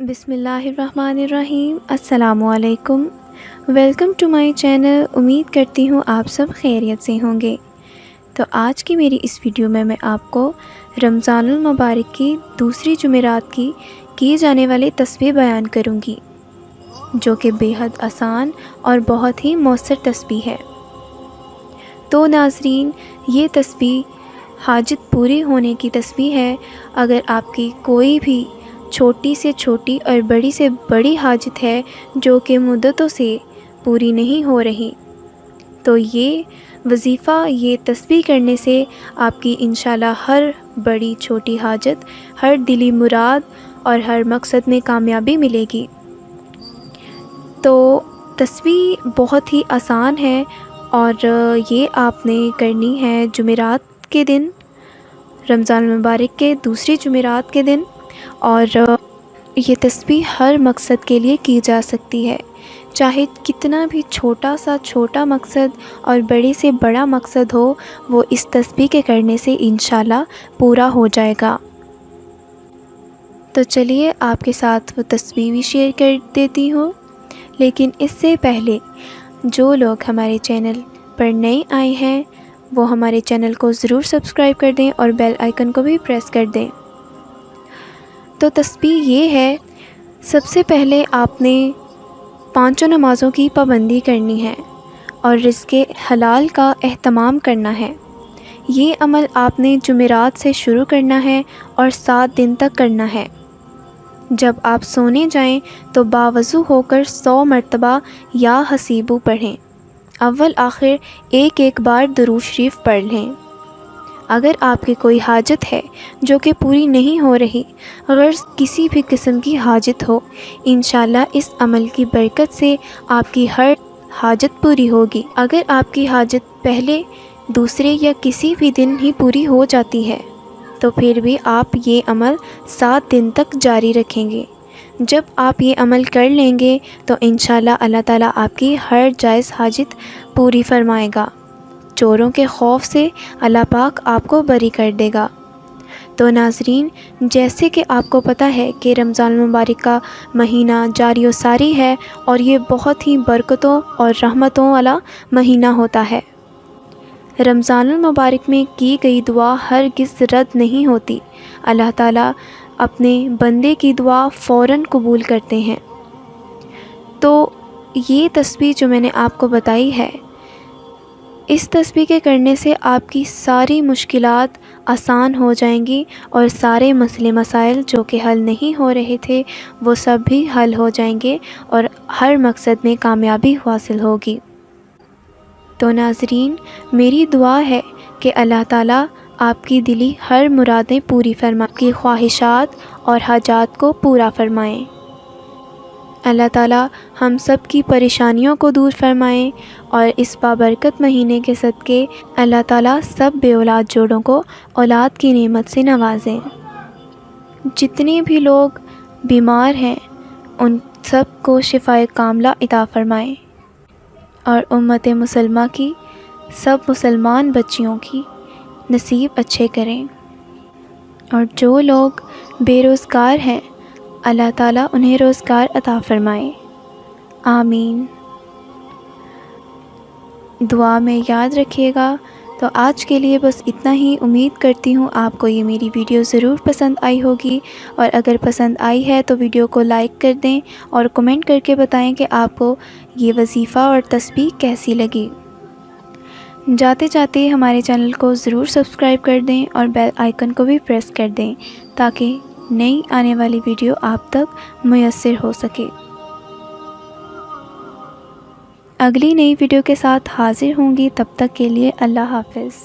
بسم اللہ الرحمن الرحیم۔ السلام علیکم، ویلکم ٹو مائی چینل۔ امید کرتی ہوں آپ سب خیریت سے ہوں گے۔ تو آج کی میری اس ویڈیو میں آپ کو رمضان المبارک کی دوسری جمعرات کی جانے والی تسبیح بیان کروں گی، جو کہ بے حد آسان اور بہت ہی مؤثر تسبیح ہے۔ تو ناظرین، یہ تسبیح حاجت پوری ہونے کی تسبیح ہے۔ اگر آپ کی کوئی بھی چھوٹی سے چھوٹی اور بڑی سے بڑی حاجت ہے جو کہ مدتوں سے پوری نہیں ہو رہی، تو یہ وظیفہ، یہ تسبیح کرنے سے آپ کی انشاءاللہ ہر بڑی چھوٹی حاجت، ہر دلی مراد اور ہر مقصد میں کامیابی ملے گی۔ تو تسبیح بہت ہی آسان ہے اور یہ آپ نے کرنی ہے جمعرات کے دن، رمضان المبارک کے دوسری جمعرات کے دن، اور یہ تسبیح ہر مقصد کے لیے کی جا سکتی ہے، چاہے کتنا بھی چھوٹا سا چھوٹا مقصد اور بڑے سے بڑا مقصد ہو، وہ اس تسبیح کے کرنے سے انشاءاللہ پورا ہو جائے گا۔ تو چلیے آپ کے ساتھ وہ تسبیح بھی شیئر کر دیتی ہوں، لیکن اس سے پہلے جو لوگ ہمارے چینل پر نئے آئے ہیں وہ ہمارے چینل کو ضرور سبسکرائب کر دیں اور بیل آئیکن کو بھی پریس کر دیں۔ تو تسبیح یہ ہے، سب سے پہلے آپ نے 5 نمازوں کی پابندی کرنی ہے اور رزق حلال کا اہتمام کرنا ہے۔ یہ عمل آپ نے جمعرات سے شروع کرنا ہے اور 7 دن تک کرنا ہے۔ جب آپ سونے جائیں تو باوضو ہو کر 100 مرتبہ یا حسیبو پڑھیں، اول آخر ایک بار درود شریف پڑھ لیں۔ اگر آپ کی کوئی حاجت ہے جو کہ پوری نہیں ہو رہی، اگر کسی بھی قسم کی حاجت ہو، انشاءاللہ اس عمل کی برکت سے آپ کی ہر حاجت پوری ہوگی۔ اگر آپ کی حاجت پہلے، دوسرے یا کسی بھی دن ہی پوری ہو جاتی ہے تو پھر بھی آپ یہ عمل 7 دن تک جاری رکھیں گے۔ جب آپ یہ عمل کر لیں گے تو انشاءاللہ اللہ تعالیٰ آپ کی ہر جائز حاجت پوری فرمائے گا۔ چوروں کے خوف سے اللہ پاک آپ کو بری کر دے گا۔ تو ناظرین، جیسے کہ آپ کو پتہ ہے کہ رمضان المبارک کا مہینہ جاری و ساری ہے اور یہ بہت ہی برکتوں اور رحمتوں والا مہینہ ہوتا ہے۔ رمضان المبارک میں کی گئی دعا ہرگز رد نہیں ہوتی، اللہ تعالیٰ اپنے بندے کی دعا فوراً قبول کرتے ہیں۔ تو یہ تسبیح جو میں نے آپ کو بتائی ہے، اس تسبیح کے کرنے سے آپ کی ساری مشکلات آسان ہو جائیں گی اور سارے مسئلے مسائل جو کہ حل نہیں ہو رہے تھے وہ سب بھی حل ہو جائیں گے اور ہر مقصد میں کامیابی حاصل ہوگی۔ تو ناظرین، میری دعا ہے کہ اللہ تعالیٰ آپ کی دلی ہر مرادیں پوری فرمائیں، آپ کی خواہشات اور حاجات کو پورا فرمائیں۔ اللہ تعالیٰ ہم سب کی پریشانیوں کو دور فرمائیں اور اس بابرکت مہینے کے صدقے اللہ تعالیٰ سب بے اولاد جوڑوں کو اولاد کی نعمت سے نوازیں۔ جتنے بھی لوگ بیمار ہیں ان سب کو شفائے کاملہ عطا فرمائیں اور امت مسلمہ کی، سب مسلمان بچیوں کی نصیب اچھے کریں۔ اور جو لوگ بے روزگار ہیں اللہ تعالیٰ انہیں روزگار عطا فرمائے، آمین۔ دعا میں یاد رکھیے گا۔ تو آج کے لیے بس اتنا ہی۔ امید کرتی ہوں آپ کو یہ میری ویڈیو ضرور پسند آئی ہوگی، اور اگر پسند آئی ہے تو ویڈیو کو لائک کر دیں اور کمنٹ کر کے بتائیں کہ آپ کو یہ وظیفہ اور تسبیح کیسی لگی۔ جاتے جاتے ہمارے چینل کو ضرور سبسکرائب کر دیں اور بیل آئیکن کو بھی پریس کر دیں تاکہ نئی آنے والی ویڈیو آپ تک میسر ہو سکے۔ اگلی نئی ویڈیو کے ساتھ حاضر ہوں گی، تب تک کے لیے اللہ حافظ۔